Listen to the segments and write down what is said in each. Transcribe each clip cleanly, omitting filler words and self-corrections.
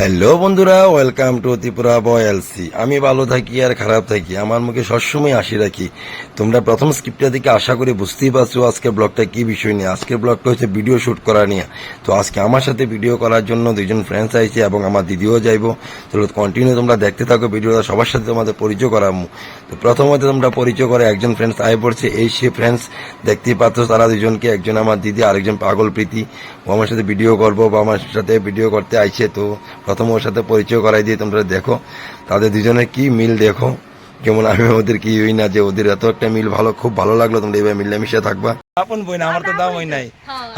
Hello বন্ধুরা, welcome to Tripura boy LC. আমি ভালো থাকি আর খারাপ থাকি, আমার মুখে সবসময় হাসি রাখি। তোমরা প্রথম স্ক্রিপ্টটা দিকে আশা করি বুঝতেই পারছো আজকের ব্লগটা কি বিষয় নিয়ে। আজকের ব্লগটা হচ্ছে ভিডিও শুট করা নিয়ে। তো আজকে আমার সাথে ভিডিও করার জন্য দুইজন ফ্রেন্ডস আইছে এবং আমার দিদিও যাইবো। চলো কন্টিনিউ তোমরা দেখতে থাকো ভিডিওটা, সবার সাথে তোমাদের পরিচয় করাবো। তো প্রথমত তোমরা পরিচয় করে একজন ফ্রেন্ডস আয় পড়ছে, এই সে ফ্রেন্ডস দেখতেই পাচ্ছ তারা দুজনকে, একজন আমার দিদি আরেকজন পাগল প্রীতি। ও আমার সাথে ভিডিও করবো বা আমার সাথে ভিডিও করতে আইছে। তো প্রথম ওর সাথে পরিচয় করাই দিয়ে তোমরা দেখো তাদের দুজনের কি মিল, দেখো কেমন। আমি ওদের কি হই না যে ওদের এত একটা মিল, ভালো, খুব ভালো লাগলো। তোমরা এবার মিলেমিশে থাকবা। আপন বই না, আমার তো দাম হই নাই,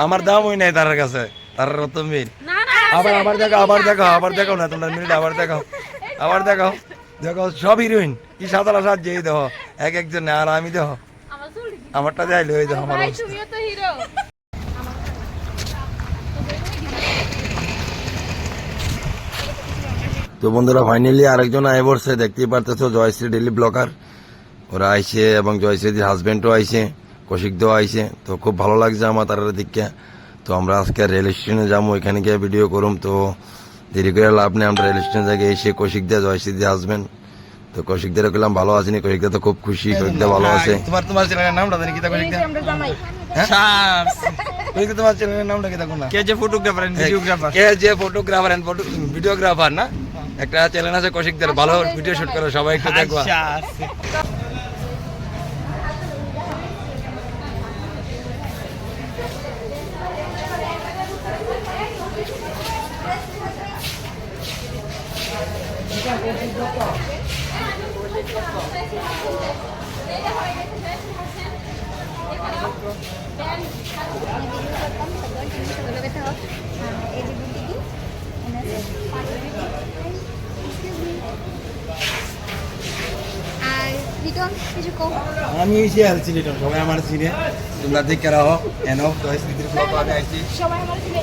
আমার দাম হই নাই তার কাছে, তার অত মিল। আবার দেখো না তোমরা মিলটা, আবার দেখাও দেখো সব হিরোইন কি সাদালা সাজ যেই দেখো এক একজন। আর আমি দেখো আমারটা যাইলে ওই দেখো আমার অবস্থা। তো বন্ধুরা ফাইনালি আরেকজন আয় পড়ছে, দেখতেই পারতেছো জয়শ্রী ডেলি ব্লগার। ওরা আইছে এবং জয়শ্রীর হাজবেন্ডও আইছে, কৌশিকদাও আইছে। তো খুব ভালো লাগছে আমার তার দিকে। তো আমরা আজকে রেল স্টেশনে যাবো, এখানে গিয়ে ভিডিও করুম। তো দেরি করে লাভ নেই, আমরা রেল স্টেশনে যাই এসে কৌশিকদা জয়শ্রীর হাজবেন্ড। তো কৌশিকদের বললাম ভালো আছেনি, কৌশিকদা তো খুব খুশি, কৌশিকদা ভালো আছে। তোমার চ্যানেলের নামটা জানি কি? কৌশিকদা তোমার চ্যানেলের নামটা কি? দেখুন না, কে যে ফটোগ্রাফার এন্ড ভিডিওগ্রাফার না, একটা চ্যানেল আছে কৌশিকদের, ভালো ভিডিও শুট করে, সবাই একটু দেখবা। আমি এসে আলছি লিটন, সবাই আমার চিনে, তোমরা দেখে রাখো। এনো তো স্মৃতির ব্লগ আমি আইছি, সবাই আমার চিনে।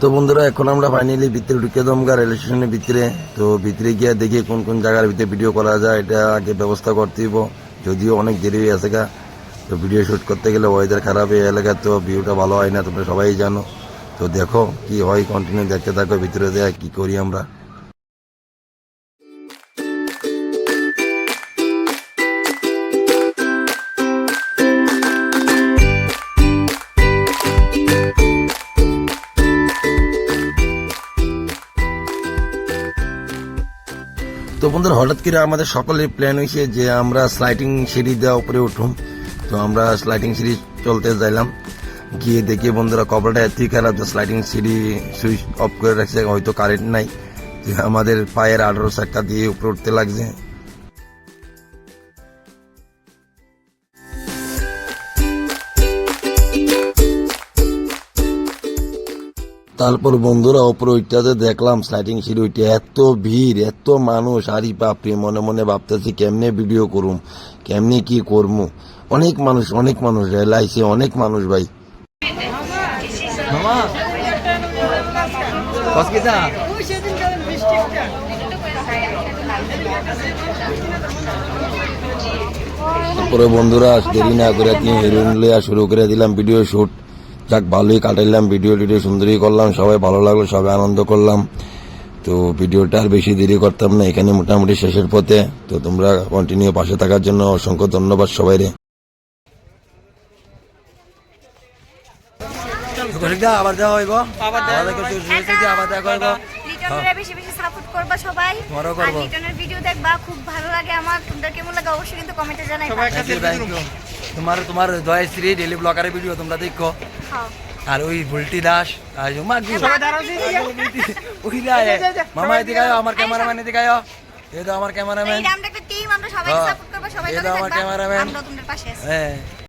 তো বন্ধুরা এখন আমরা ফাইনালি ভিতরে ঢুকে দমগা রেল স্টেশনের ভিতরে। তো ভিতরে গিয়ে দেখি কোন কোন জায়গার ভিতরে ভিডিও করা যায়, এটা আগে ব্যবস্থা করতে হইব, যদিও অনেক দেরি হয়ে আছে গা। তো ভিডিও শুট করতে গেলে ওয়েদার খারাপ, এই এলাকা তো ভিউটা ভালো হয় না, তোমরা সবাই জানো। তো দেখো কি হয়, কন্টিনিউ দেখতে থাকো ভিতরে দেয়া কি করি আমরা। তো বন্ধুরা হঠাৎ করে আমাদের সকলের প্ল্যান হয়েছে যে আমরা স্লাইডিং সিঁড়ি দেওয়া উপরে উঠুম। তো আমরা স্লাইডিং সিঁড়ি চলতে যাইলাম, গিয়ে দেখি বন্ধুরা কপালটা এতই খারাপ যে স্লাইডিং সিঁড়ি সুইচ অফ করে রাখছে, হয়তো কারেন্ট নাই। আমাদের পায়ের 18 চাকা দিয়ে উপরে উঠতে লাগছে। তারপর বন্ধুরা উপরে ওইটাতে দেখলাম স্লাইডিং সিঁড়ি, ওইটা এত ভিড়, এত মানুষ, আরে বাপরে, মনে মনে ভাবতেছি কেমনে ভিডিও করুম, কেমনে কি করবো। অনেক মানুষ রেল আইছে, অনেক মানুষ ভাই। তারপরে বন্ধুরা দেরি না করে হিরোইন লইয়া শুরু করে দিলাম ভিডিও শুট। যাক ভালোই কাটাইলাম, ভিডিও সুন্দরই করলাম, সবাই ভালো লাগলো, সবাই আনন্দ করলাম। তো ভিডিওটা আর বেশি দেরি করতাম না, এখানে মোটামুটি শেষের পথে। তো তোমরা কন্টিনিউ পাশে থাকার জন্য অসংখ্য ধন্যবাদ সবাই রে। আবার দেওয়া হইব, আবার দেখা হইব। বেশি বেশি সাপোর্ট করবা সবাই, আর লিটনের ভিডিও দেখবা, খুব ভালো লাগে আমার। তোমরা কেমন লাগে অবশ্যই কিন্তু কমেন্টে জানাইবা। তোমার জয়শ্রী ডেইলি ব্লগারের ভিডিও তোমরা দেখো। আর ওই ভুলটি দাস মামা এদিকে আয়, আমার ক্যামেরাম্যান এদিকে আয়, এই তো আমার ক্যামেরাম্যান, আমরা একটা টিম, আমরা সবাই সাপোর্ট করব, সবাই আমার ক্যামেরাম্যান, আমরা তোমাদের পাশে আছি। হ্যাঁ।